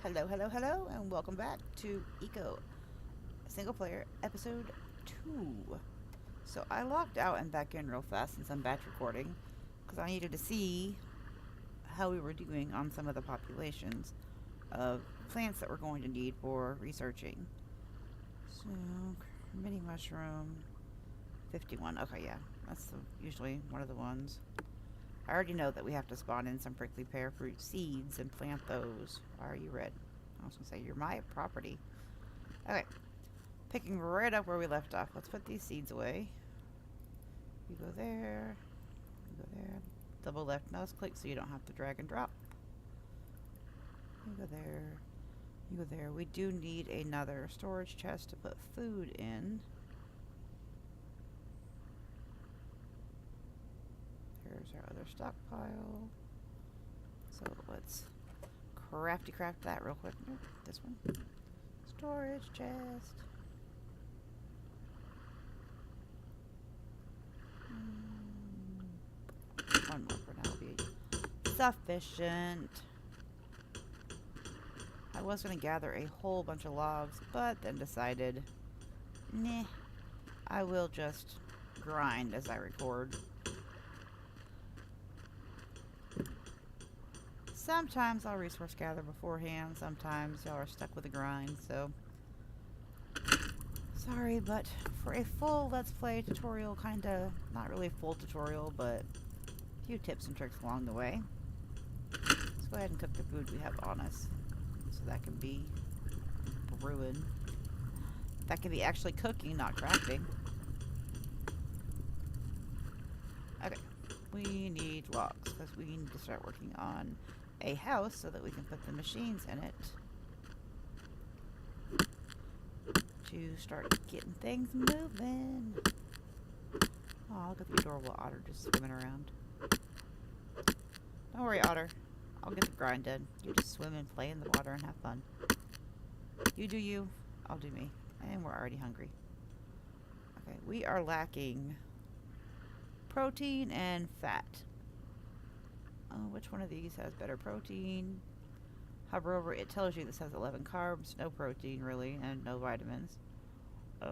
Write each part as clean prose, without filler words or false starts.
Hello, hello, hello, and welcome back to Eco Single Player Episode 2. So I logged out and back in real fast since I'm batch recording because I needed to see how we were doing on some of the populations of plants that we're going to need for researching. So, mini mushroom, 51. Okay, yeah, that's usually one of the ones. I already know that we have to spawn in some prickly pear fruit seeds and plant those. Why are you red? I was going to say, you're my property. Okay, picking right up where we left off. Let's put these seeds away. You go there. You go there. Double left mouse click so you don't have to drag and drop. You go there. You go there. We do need another storage chest to put food in. There's our other stockpile. So let's craft that real quick. Nope, this one. Storage chest. One more for now will be sufficient. I was going to gather a whole bunch of logs, but then decided, nah, I will just grind as I record. Sometimes I'll resource gather beforehand, sometimes y'all are stuck with a grind, so sorry, but for a full Let's Play tutorial, kinda, not really a full tutorial, but a few tips and tricks along the way. Let's go ahead and cook the food we have on us, so that can be brewing. That can be actually cooking, not crafting. Okay, we need logs, because we need to start working on a house so that we can put the machines in it to start getting things moving. Oh, look at the adorable otter just swimming around. Don't worry, otter. I'll get the grind done. You just swim and play in the water and have fun. You do you, I'll do me. And we're already hungry. Okay, we are lacking protein and fat. Which one of these has better protein? Hover over it, tells you this has 11 carbs, no protein really, and no vitamins. I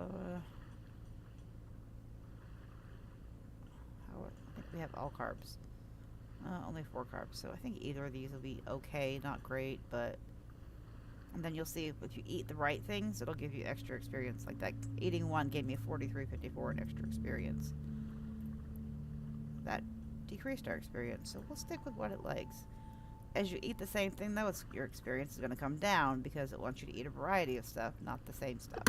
think we have all carbs. Only 4 carbs, so I think either of these will be okay, not great, but... And then you'll see if you eat the right things, it'll give you extra experience. Like that, eating one gave me a 43.54 in extra experience. That decreased our experience, so we'll stick with what it likes. As you eat the same thing, though, your experience is going to come down because it wants you to eat a variety of stuff, not the same stuff.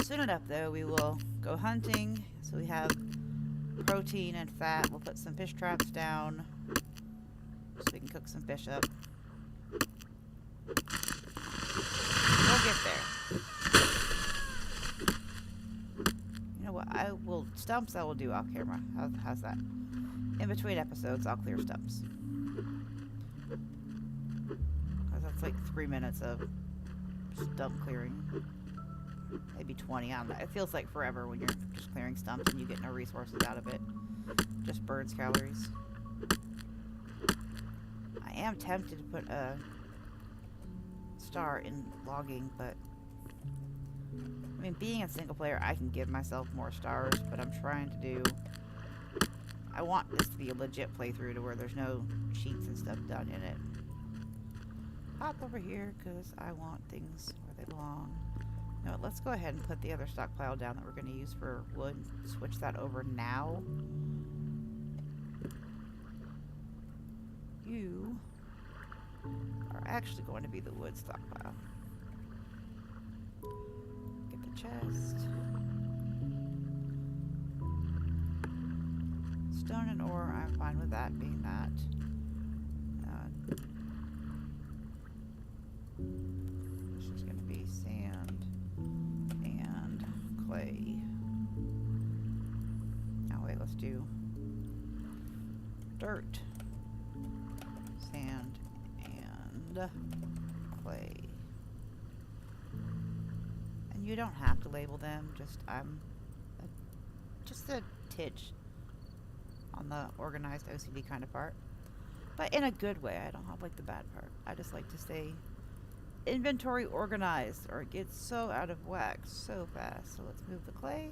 Soon enough, though, we will go hunting, so we have protein and fat. We'll put some fish traps down so we can cook some fish up. We'll get there. You know what? Stumps I will do off camera. How's that? In between episodes, I'll clear stumps. Because that's like 3 minutes of stump clearing. Maybe 20, I don't know. It feels like forever when you're just clearing stumps and you get no resources out of it. Just burns calories. I am tempted to put a star in logging, but I mean, being a single player, I can give myself more stars, but I'm trying to do... I want this to be a legit playthrough to where there's no cheats and stuff done in it. Hop over here, because I want things where they belong. No, let's go ahead and put the other stockpile down that we're going to use for wood. Switch that over now. You are actually going to be the wood stockpile. Get the chest. Stone and ore, I'm fine with that being that. This is going to be sand and clay. Now wait, let's do dirt, sand, and clay. And you don't have to label them, just just a titch on the organized OCD kind of part. But in a good way. I don't have like the bad part. I just like to stay inventory organized or it gets so out of whack so fast. So let's move the clay.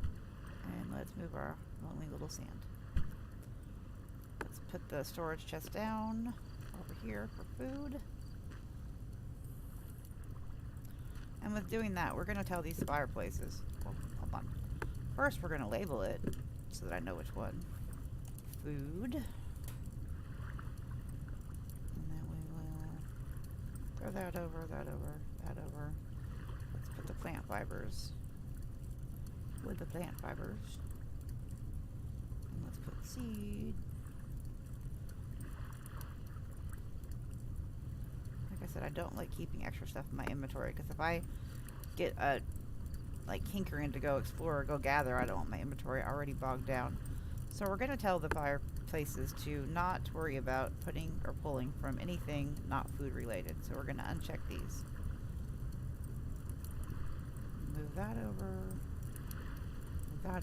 And let's move our lonely little sand. Let's put the storage chest down over here for food. And with doing that, we're going to tell these fireplaces. Well, hold on. First, we're going to label it so that I know which one. Food. And then we will throw that over, that over, that over. Let's put the plant fibers with the plant fibers. And let's put seed. Like I said, I don't like keeping extra stuff in my inventory because if I get a hinkering to go explore or go gather, I don't want my inventory already bogged down. So we're going to tell the fireplaces to not worry about putting or pulling from anything not food related. So we're going to uncheck these. Move that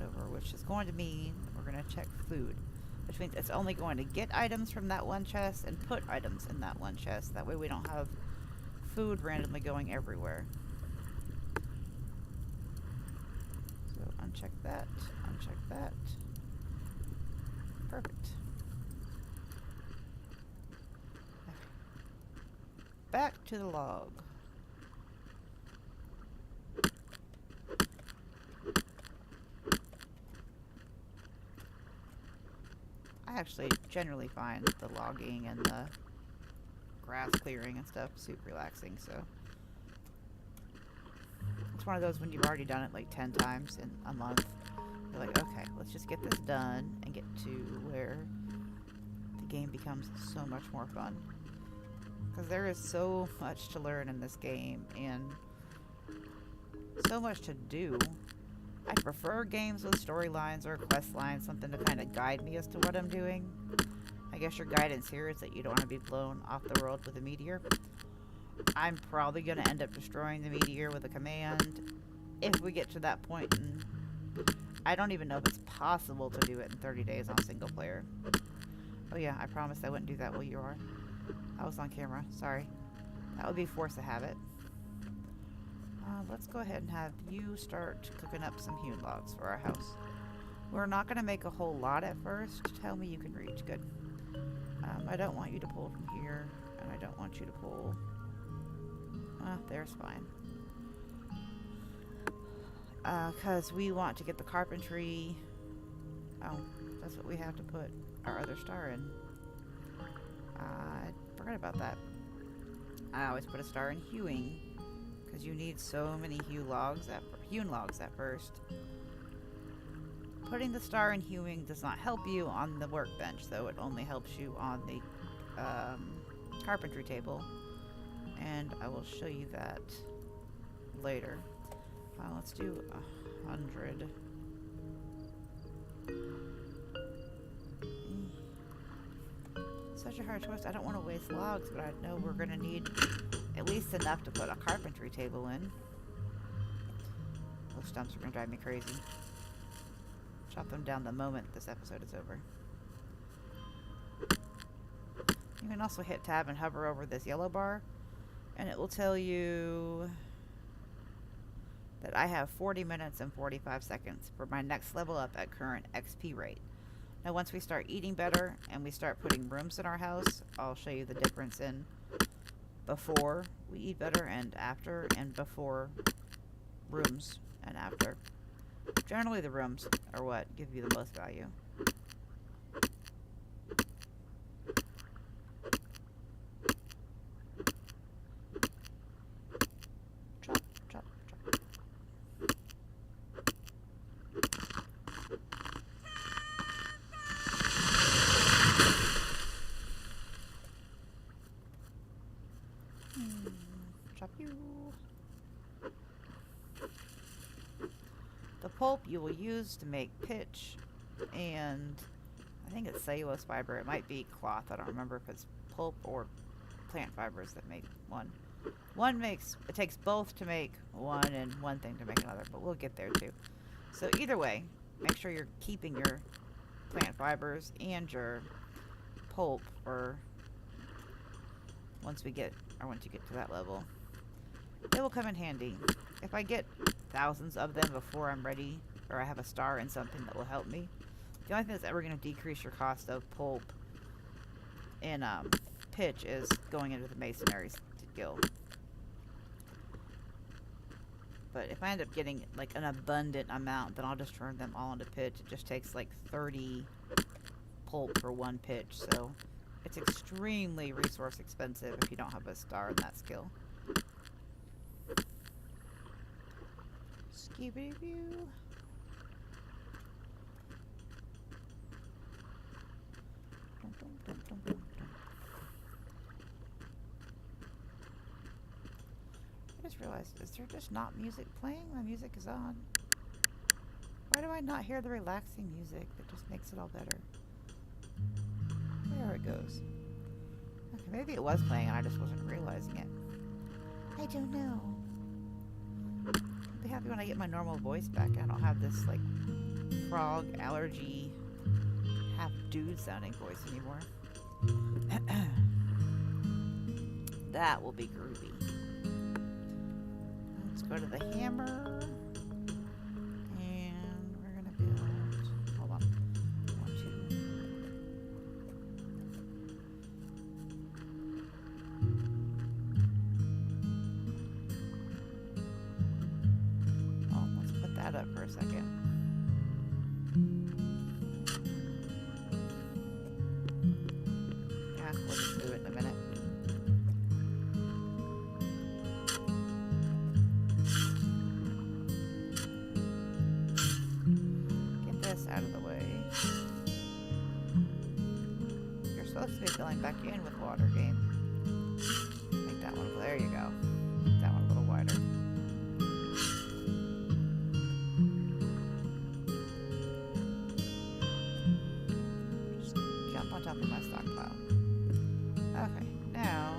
over, which is going to mean we're going to check food, which means it's only going to get items from that one chest and put items in that one chest. That way we don't have food randomly going everywhere. So uncheck that, uncheck that. Perfect. Back to the log. I actually generally find the logging and the grass clearing and stuff super relaxing, so it's one of those when you've already done it like 10 times in a month. You're like, okay, let's just get this done and get to where the game becomes so much more fun. Because there is so much to learn in this game and so much to do. I prefer games with storylines or quest lines, something to kind of guide me as to what I'm doing. I guess your guidance here is that you don't want to be blown off the world with a meteor. I'm probably going to end up destroying the meteor with a command if we get to that point, and I don't even know if it's possible to do it in 30 days on single player. Oh yeah, I promised I wouldn't do that while you are. I was on camera, sorry. That would be force of habit. Let's go ahead and have you start cooking up some hewn logs for our house. We're not going to make a whole lot at first. Tell me you can reach. Good. I don't want you to pull from here, and I don't want you to pull. There's fine. Because we want to get the carpentry. Oh, that's what we have to put our other star in. I forgot about that. I always put a star in hewing. Because you need so many hewn logs at first. Putting the star in hewing does not help you on the workbench, though. It only helps you on the carpentry table. And I will show you that later. Let's do 100. Such a hard choice. I don't want to waste logs, but I know we're going to need at least enough to put a carpentry table in. Those stumps are going to drive me crazy. Chop them down the moment this episode is over. You can also hit tab and hover over this yellow bar, and it will tell you that I have 40 minutes and 45 seconds for my next level up at current XP rate. Now once we start eating better and we start putting rooms in our house, I'll show you the difference in before we eat better and after, and before rooms and after. Generally the rooms are what give you the most value. Chop, chop, chop. Chop you. The pulp you will use to make pitch, and I think it's cellulose fiber. It might be cloth. I don't remember if it's pulp or plant fibers that make one. It takes both to make one and one thing to make another, but we'll get there too. So either way, make sure you're keeping your plant fibers and your pulp for once you get to that level. It will come in handy. If I get thousands of them before I'm ready, or I have a star in something that will help me, the only thing that's ever going to decrease your cost of pulp and pitch is going into the masonry guild. But if I end up getting like an abundant amount, then I'll just turn them all into pitch. It just takes like 30 pulp for one pitch, so it's extremely resource expensive if you don't have a star in that skill. Skibidi-boo. I just realized, is there just not music playing? My music is on. Why do I not hear the relaxing music that just makes it all better? There it goes. Okay, maybe it was playing and I just wasn't realizing it. I don't know. I'll be happy when I get my normal voice back. I don't have this, like, frog allergy, half dude sounding voice anymore. That will be groovy. Let's go to the hammer. And we're going to build... Hold on. 1, 2. Oh, let's put that up for a second. Yeah, we'll just move it in a minute. Get this out of the way. You're supposed to be filling back in with water, game. Make that one. There you go. Make that one a little wider. Just jump on top of my stockpile. Okay, now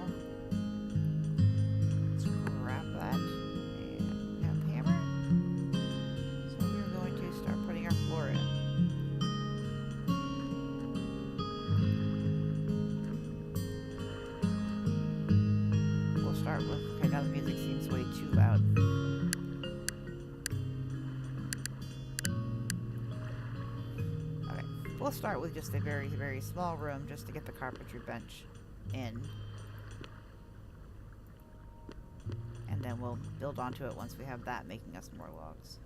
let's grab that and have the hammer. So we're going to start putting our floor in. We'll start with, okay, now the music seems way too loud. Okay, we'll start with just a very, very small room just to get the carpentry bench in. And then we'll build onto it once we have that making us more logs.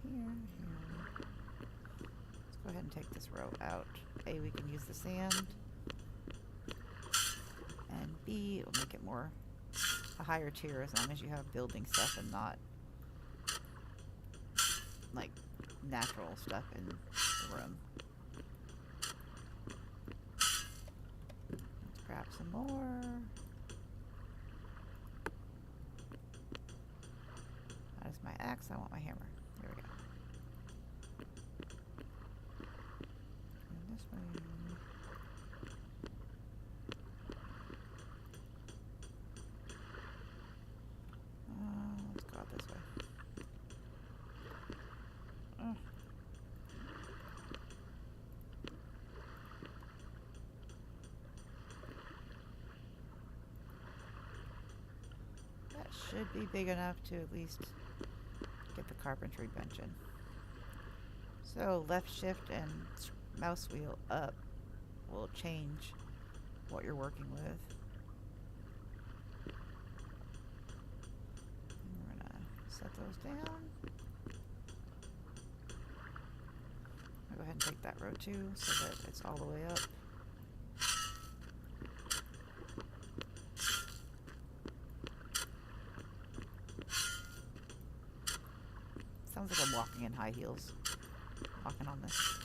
Here. Let's go ahead and take this row out. A, we can use the sand. And B, it will make it more a higher tier as long as you have building stuff and not like natural stuff in the room. Let's grab some more. That is my axe. I want my hammer. There we go. And this way. Let's go out this way. That should be big enough to at least get the carpentry bench in. So left shift and mouse wheel up will change what you're working with. And we're gonna set those down. I'll go ahead and take that row too so that it's all the way up. Sounds like I'm walking in high heels. Walking on this.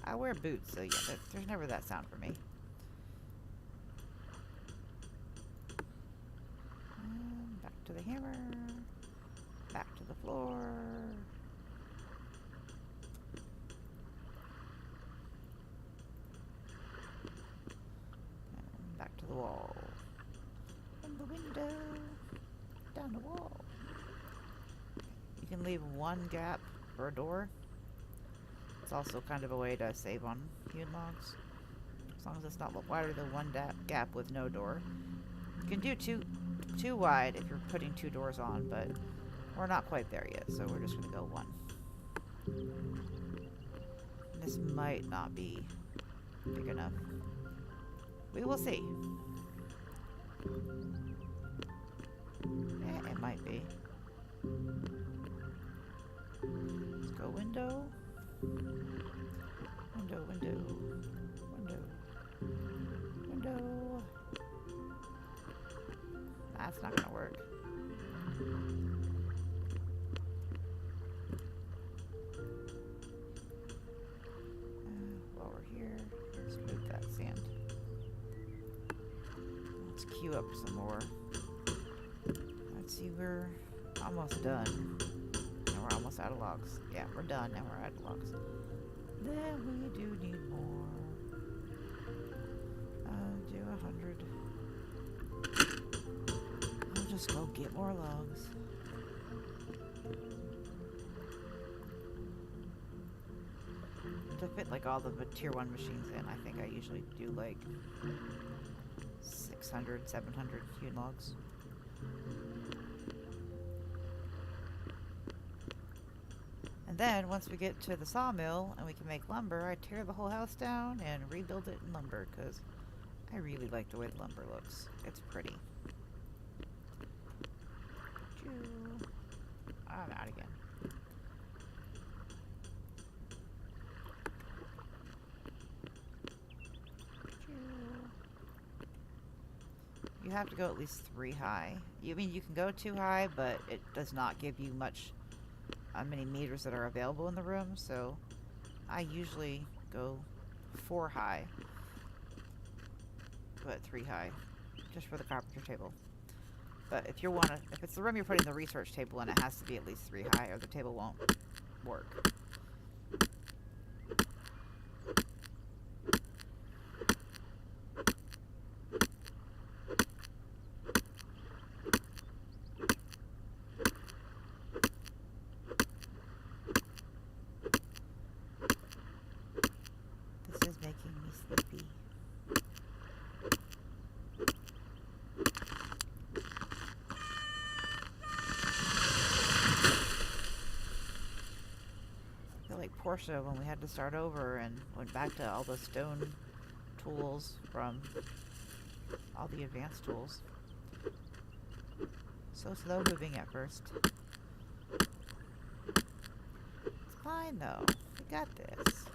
I wear boots, so yeah, there's never that sound for me. And back to the hammer. Back to the floor. And back to the wall. the wall. You can leave one gap for a door. It's also kind of a way to save on hewn logs. As long as it's not wider than one gap with no door. You can do two wide if you're putting 2 doors on, but we're not quite there yet, so we're just going to go 1. This might not be big enough. We will see. Yeah, it might be. Let's go window. Window, window, window, window. That's not gonna work. While we're here, let's move that sand. Let's queue up some more. Let's see, we're almost done. And we're almost out of logs. Yeah, we're done and we're out of logs. Then we do need more. Do 100. I'll just go get more logs. To fit like all the tier 1 machines in, I think I usually do like 600, 700 hewn logs. And then, once we get to the sawmill and we can make lumber, I tear the whole house down and rebuild it in lumber, because I really like the way the lumber looks. It's pretty. I'm out again. You have to go at least 3 high. I mean, you can go 2 high, but it does not give you much many meters that are available in the room, so I usually go 4 high, but 3 high, just for the carpenter table. But if if it's the room you're putting the research table in, it has to be at least 3 high, or the table won't work. Portia when we had to start over and went back to all the stone tools from all the advanced tools. So slow moving at first. It's fine though. We got this.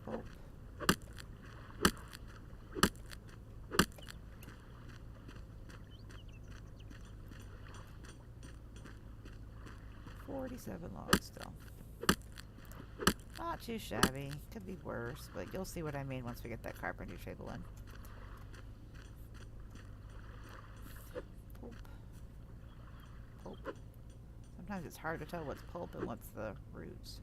Oh. 47 logs still. Not too shabby. Could be worse, but you'll see what I mean once we get that carpentry table in. Pulp. Pulp. Sometimes it's hard to tell what's pulp and what's the roots.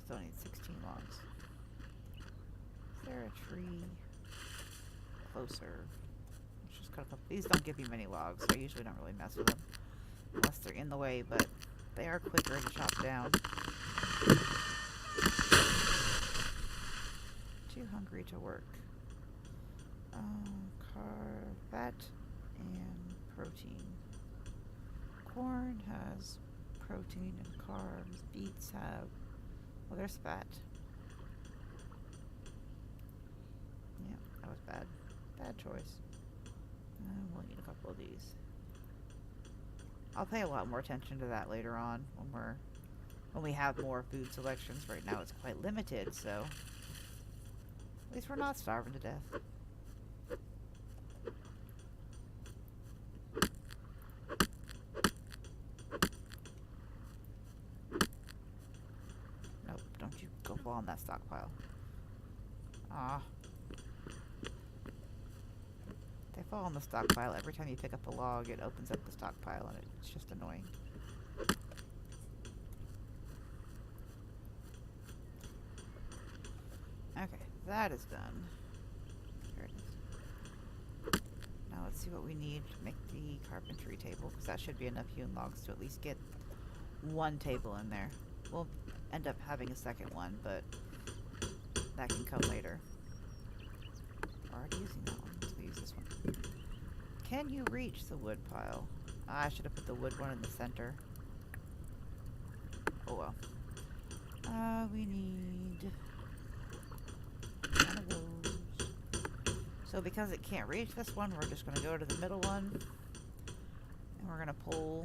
Still need 16 logs. Is there a tree closer? Let's just cut a couple. These don't give you many logs, so I usually don't really mess with them unless they're in the way, but they are quicker to chop down. Too hungry to work. Fat and protein. Corn has protein and carbs. Beets have, well, there's fat. Yeah, that was bad. Bad choice. We'll need a couple of these. I'll pay a lot more attention to that later on when we have more food selections. Right now it's quite limited, so at least we're not starving to death. Nope, don't you go fall on that stockpile. Ah. Careful on the stockpile. Every time you pick up a log, it opens up the stockpile, and it's just annoying. Okay, that is done. There it is. Now let's see what we need to make the carpentry table, because that should be enough hewn logs to at least get one table in there. We'll end up having a second one, but that can come later. We're already using that one, so we use this one. Can you reach the wood pile? I should have put the wood one in the center. Oh well. We need one of those. So because it can't reach this one, we're just going to go to the middle one. And we're going to pull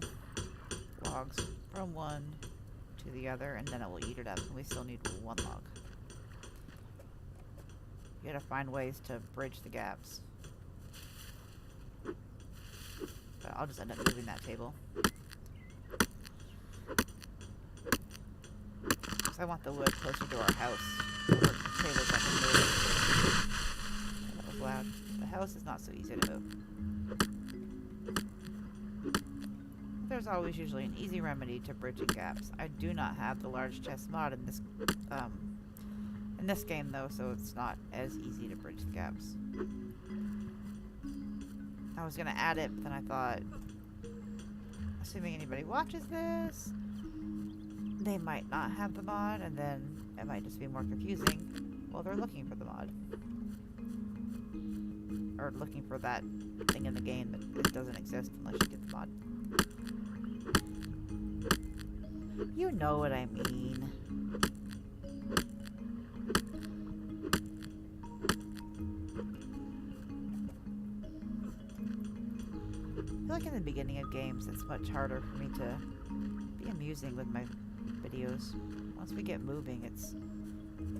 logs from one to the other, and then it will eat it up. And we still need one log. You gotta find ways to bridge the gaps. But I'll just end up moving that table. Because I want the wood closer to our house. The tables I can move. That was loud. The house is not so easy to move. There's always usually an easy remedy to bridging gaps. I do not have the large chest mod in this game though, so it's not as easy to bridge the gaps. I was gonna add it, but then I thought, assuming anybody watches this, they might not have the mod, and then it might just be more confusing while they're looking for the mod. Or looking for that thing in the game that it doesn't exist unless you get the mod. You know what I mean. I feel like in the beginning of games, it's much harder for me to be amusing with my videos. Once we get moving, it's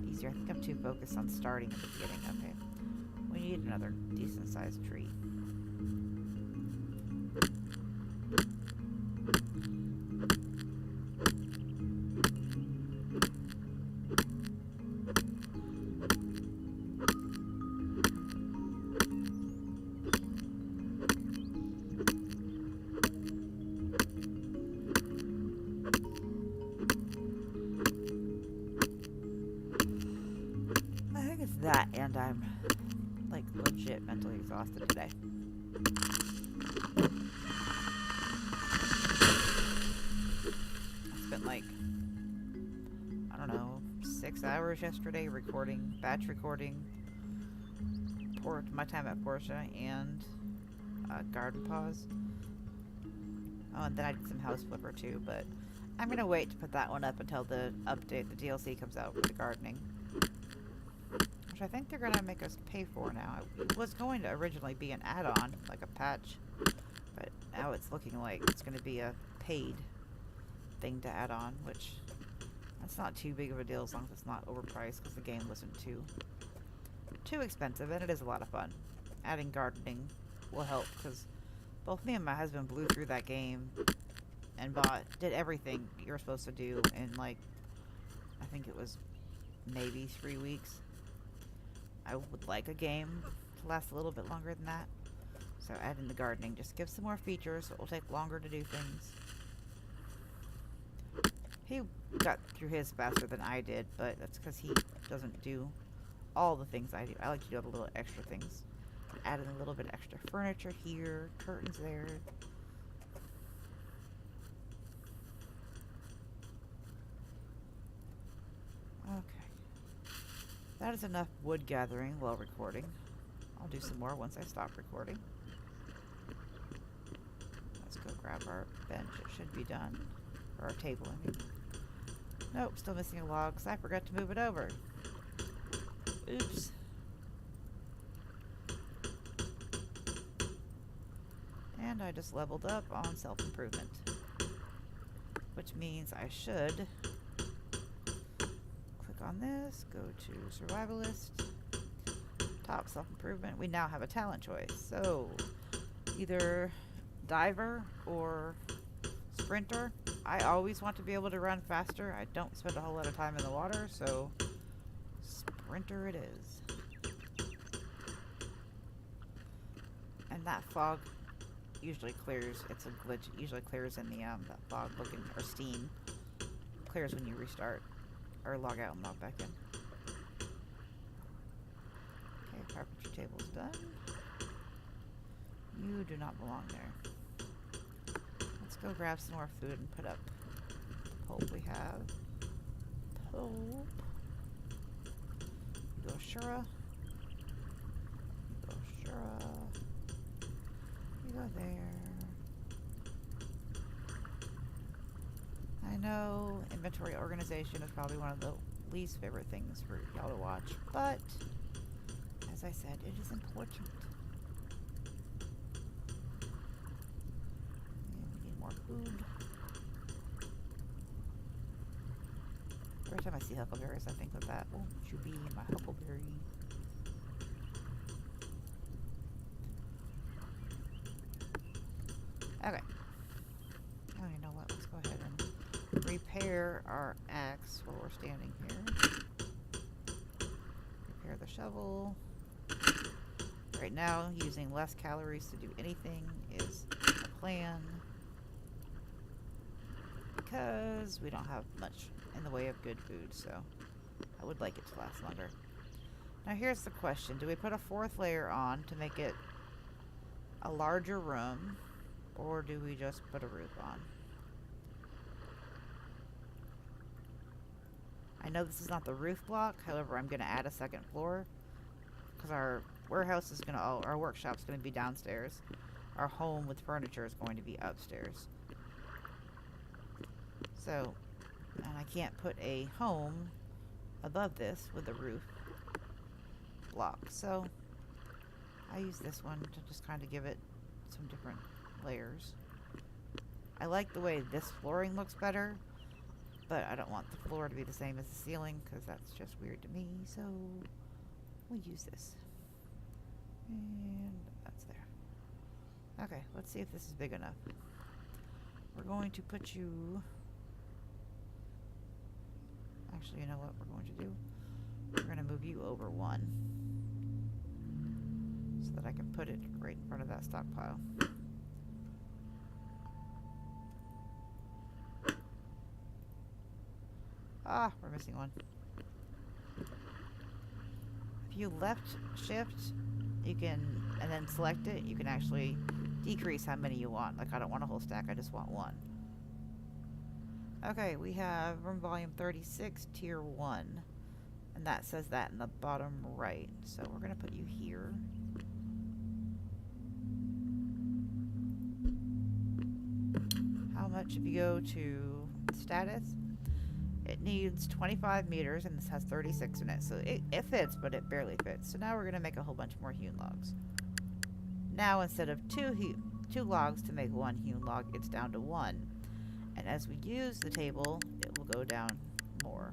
easier. I think I'm too focused on starting at the beginning. Okay. We need another decent-sized tree. That, and I'm like legit mentally exhausted today. I spent like, I don't know, 6 hours yesterday recording, batch recording, my time at Portia, and garden pause. Oh, and then I did some house flipper too, but I'm gonna wait to put that one up until the DLC comes out for the gardening. Which I think they're going to make us pay for now. It was going to originally be an add-on, like a patch, but now it's looking like it's going to be a paid thing to add on, which that's not too big of a deal as long as it's not overpriced, because the game wasn't too expensive, and it is a lot of fun. Adding gardening will help, because both me and my husband blew through that game and did everything you're supposed to do in, like, I think it was maybe 3 weeks. I would like a game to last a little bit longer than that. So adding the gardening just gives some more features. It will take longer to do things. He got through his faster than I did, but that's because he doesn't do all the things I do. I like to do all the little extra things. Adding a little bit extra furniture here, curtains there. Okay. That is enough wood gathering while recording. I'll do some more once I stop recording. Let's go grab our bench. It should be done. Or our table, I mean. Nope, still missing a log because I forgot to move it over. Oops. And I just leveled up on self-improvement. Which means I should on this, go to survivalist, top self-improvement. We now have a talent choice, so either diver or sprinter. I always want to be able to run faster. I don't spend a whole lot of time in the water, so sprinter it is. And And that fog usually clears. It's a glitch. It usually clears in the that fog looking or steam clears when you restart or log out and log back in. Okay, carpentry table's done. You do not belong there. Let's go grab some more food and put up the pulp we have. Pulp. You go Shura. You go Shura. You go there. I know inventory organization is probably one of the least favorite things for y'all to watch, but as I said, it is important. And we need more food. Every time I see huckleberries, I think of that. Won't you be my huckleberry? Okay. Oh, you know what? Let's go ahead and repair our axe while we're standing here. Repair the shovel. Right now, using less calories to do anything is a plan. Because we don't have much in the way of good food, so I would like it to last longer. Now here's the question. Do we put a fourth layer on to make it a larger room, or do we just put a roof on? I know this is not the roof block, however I'm going to add a second floor because our warehouse is going to, our workshop's going to be downstairs. Our home with furniture is going to be upstairs. So, and I can't put a home above this with a roof block. So, I use this one to just kind of give it some different layers. I like the way this flooring looks better, but I don't want the floor to be the same as the ceiling because that's just weird to me. So, we'll use this. And that's there. Okay, let's see if this is big enough. We're going to put you... Actually, you know what we're going to do? We're going to move you over one so that I can put it right in front of that stockpile. Ah, we're missing one. If you left shift, you can, and then select it, you can actually decrease how many you want. Like, I don't want a whole stack, I just want one. Okay, we have room volume 36, tier 1. And that says that in the bottom right. So we're going to put you here. How much if you go to status? It needs 25 meters and this has 36 in it. So it fits, but it barely fits. So now we're going to make a whole bunch more hewn logs. Now instead of two logs to make one hewn log, it's down to one. And as we use the table, it will go down more.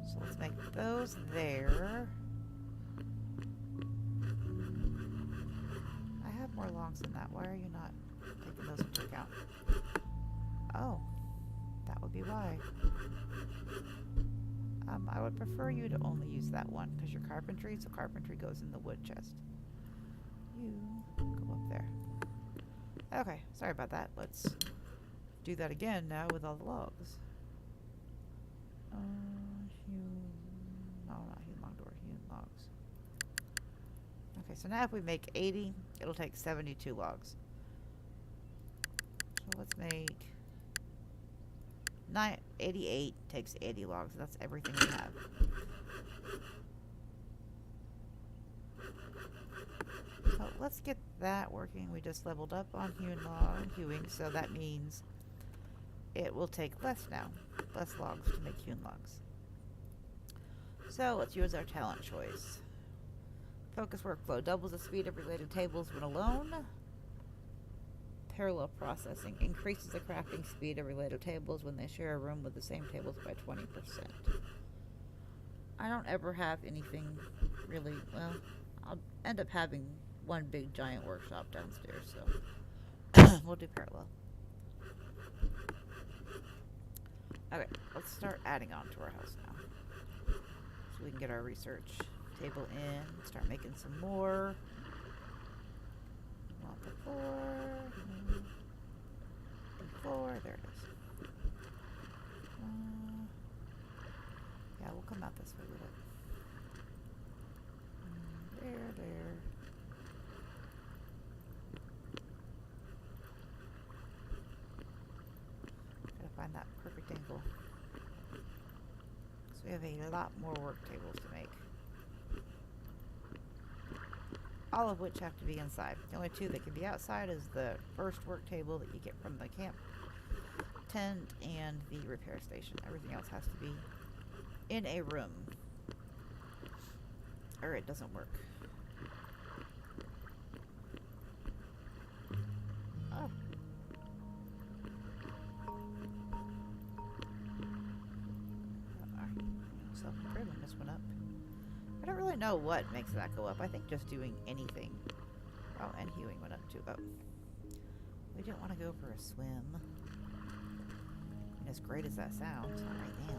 So let's make those there. I have more logs than that. Why are you not taking those into account? Oh, that would be why. I would prefer you to only use that one because you're carpentry, so carpentry goes in the wood chest. You go up there. Okay, sorry about that. Let's do that again now with all the logs. No, not hewn log door, hewn logs. Okay, so now if we make 80, it'll take 72 logs. So let's make 88 takes 80 logs. That's everything we have. So let's get that working. We just leveled up on hewing, so that means it will take less now. Less logs to make hewn logs. So let's use our talent choice. Focus workflow doubles the speed of related tables when alone. Parallel processing increases the crafting speed of related tables when they share a room with the same tables by 20%. I don't ever have anything really, well, I'll end up having one big giant workshop downstairs, so we'll do parallel. Okay, let's start adding on to our house now. so we can get our research table in. Start making some more. Want the floor. The floor. There it is. Yeah, we'll come out this way with it. There. Gotta find that perfect angle. So we have a lot more work tables to make. All of which have to be inside. The only two that can be outside is the first work table that you get from the camp tent and the repair station. Everything else has to be in a room, or it doesn't work. Oh. Self-improvement just went up. I don't really know what makes that go up. I think just doing anything. Oh, and hewing went up too. Oh. We didn't want to go for a swim. And as great as that sounds, not right now.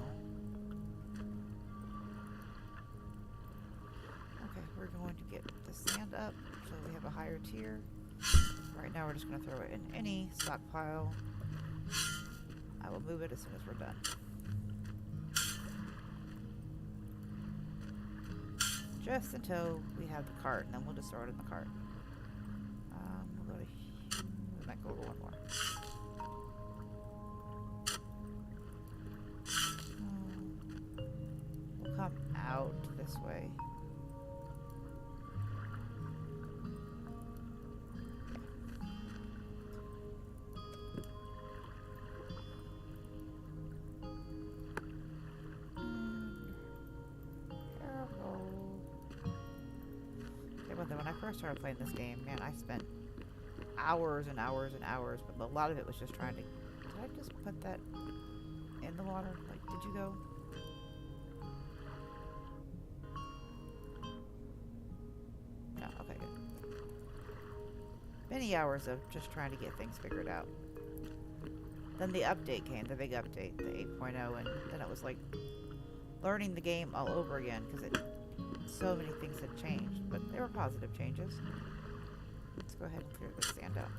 Okay, we're going to get the sand up so we have a higher tier. Right now we're just going to throw it in any stockpile. I will move it as soon as we're done. Just until we have the cart, and then we'll just throw it in the cart. We'll go to... we might go over one more. We'll come out this way. When I first started playing this game, man, I spent hours and hours and hours, but a lot of it was just trying to... Did I just put that in the water? Like, did you go? No, okay, good. Many hours of just trying to get things figured out. Then the update came, the big update, the 8.0, and then it was like learning the game all over again, because so many things had changed, but they were positive changes. Let's go ahead and clear the sand out.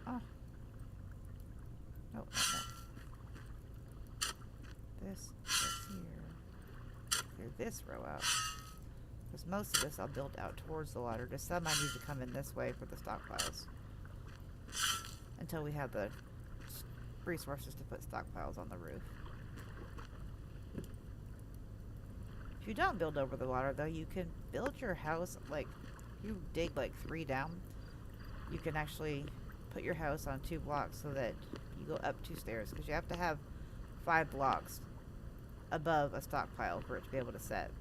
Oh. No. This here. Clear this row out. Because most of this I'll build out towards the water. Just some I need to come in this way for the stockpiles. Until we have the resources to put stockpiles on the roof. If you don't build over the water, though, you can build your house, like, you dig like 3 down, you can actually put your house on 2 blocks so that you go up 2 stairs. Because you have to have 5 blocks above a stockpile for it to be able to set.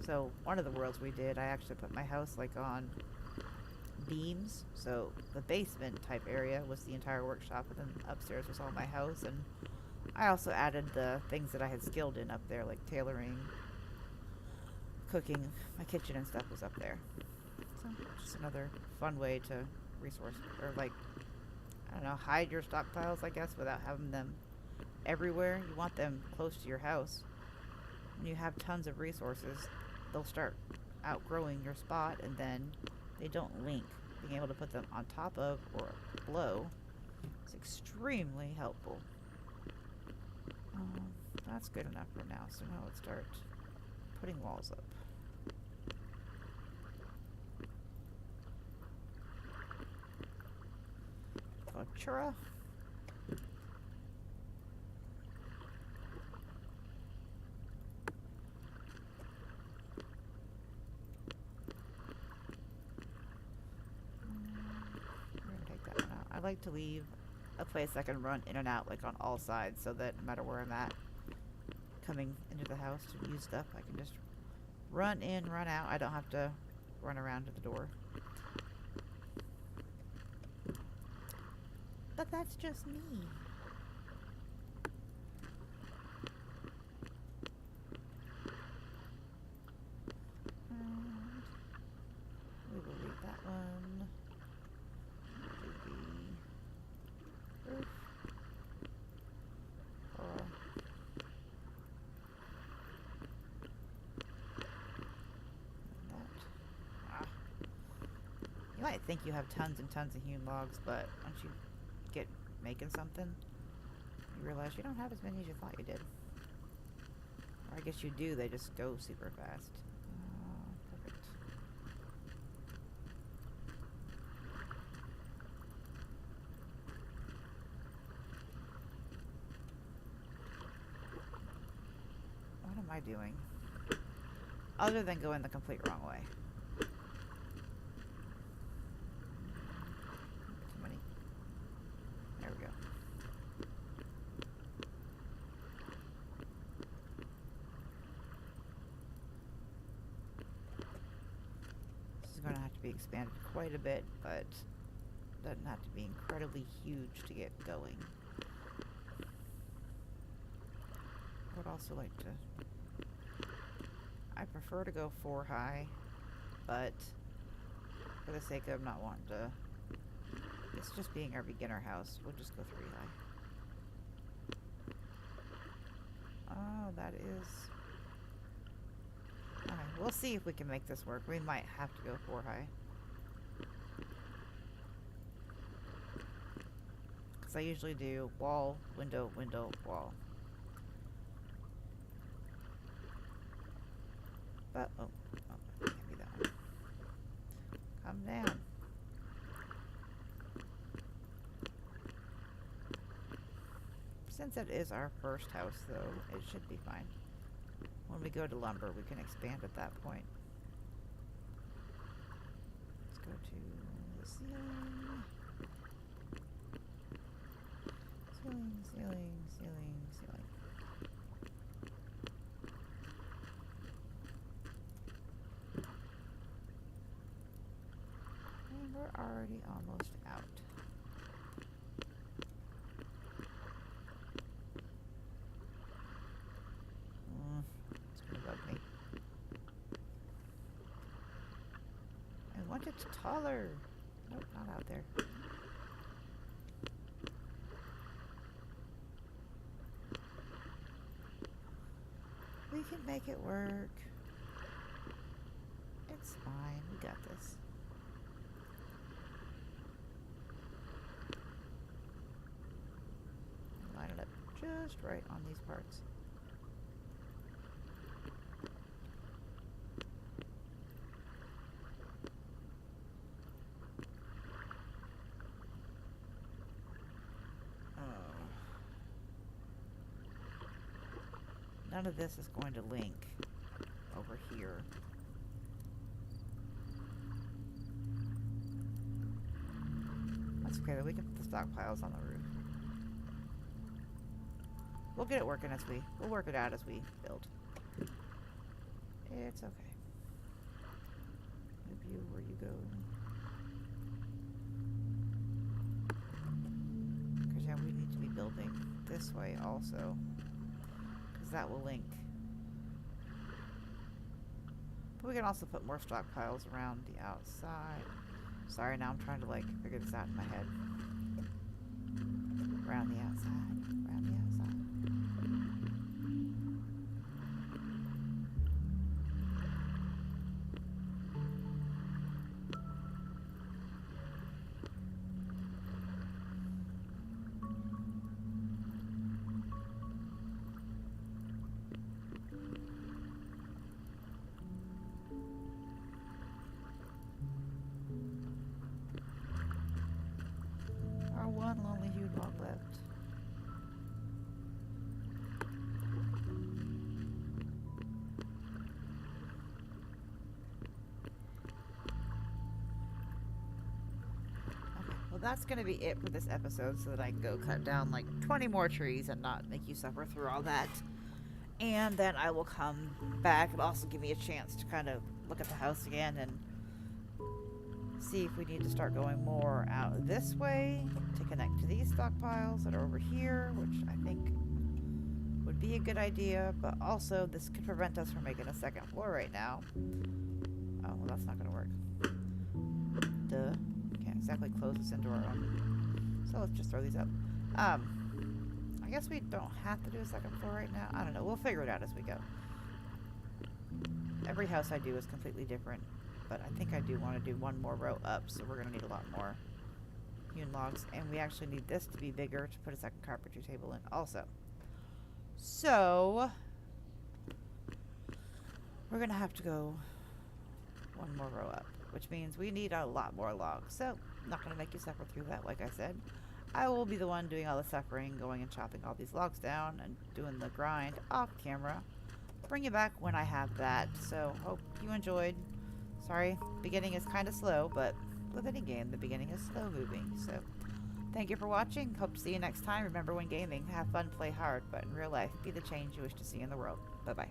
So one of the worlds we did, I actually put my house like on beams. So the basement type area was the entire workshop, and then upstairs was all my house. And I also added the things that I had skilled in up there, like tailoring, cooking. My kitchen and stuff was up there. So just another fun way to resource, or like, I don't know, hide your stockpiles, I guess, without having them everywhere. You want them close to your house. When you have tons of resources, they'll start outgrowing your spot, and then they don't link. Being able to put them on top of or below is extremely helpful. That's good enough for now, so now let's start putting walls up. Chura. I like to leave a place I can run in and out, like on all sides, so that no matter where I'm at, coming into the house to use stuff, I can just run in, run out. I don't have to run around to the door. But that's just me. And You might think you have tons and tons of hewn logs, but once you get making something, you realize you don't have as many as you thought you did. Or I guess you do, they just go super fast. Perfect. What am I doing? Other than going the complete wrong way. Too many. There we go. This is going to have to be expanded quite a bit, but doesn't have to be incredibly huge to get going. I would also like to... I prefer to go 4 high, but for the sake of not wanting to, it's just being our beginner house, we'll just go 3 high. Oh, that is... Okay, we'll see if we can make this work. We might have to go 4 high. Because I usually do wall, window, window, wall. But, oh, can't be that one. Come down. Since it is our first house, though, it should be fine. When we go to lumber, we can expand at that point. Let's go to the ceiling. Ceiling, ceiling, ceiling, ceiling. We're already almost out. It's gonna bug me. I want it taller. Nope, not out there. We can make it work. It's fine. We got this. Line it up just right on these parts. None of this is going to link over here. That's okay, though. We can put the stockpiles on the roof. We'll get it working as we'll work it out as we build. It's okay. Move you where you go. Because yeah, we need to be building this way also. Because that will link. But we can also put more stockpiles around the outside. Sorry, now I'm trying to like figure this out in my head. Around the outside. Around the outside. Our one lonely hewn log left. Well, that's going to be it for this episode so that I can go cut down like 20 more trees and not make you suffer through all that. And then I will come back. It'll also give me a chance to kind of look at the house again and see if we need to start going more out this way to connect to these stockpiles that are over here, which I think would be a good idea, but also this could prevent us from making a second floor right now. Oh, well, that's not going to work. Duh. Can't exactly close this into our own. So let's just throw these up. I guess we don't have to do a second floor right now. I don't know. We'll figure it out as we go. Every house I do is completely different. but I think I do want to do one more row up, so we're going to need a lot more hewn logs, and we actually need this to be bigger to put a second carpentry table in also. So we're going to have to go one more row up, which means we need a lot more logs. So I'm not going to make you suffer through that, like I said. I will be the one doing all the suffering, going and chopping all these logs down and doing the grind off camera. Bring you back when I have that. So hope you enjoyed. Sorry, beginning is kind of slow, but with any game, the beginning is slow moving. So thank you for watching. Hope to see you next time. Remember, when gaming, have fun, play hard, but in real life, be the change you wish to see in the world. Bye-bye.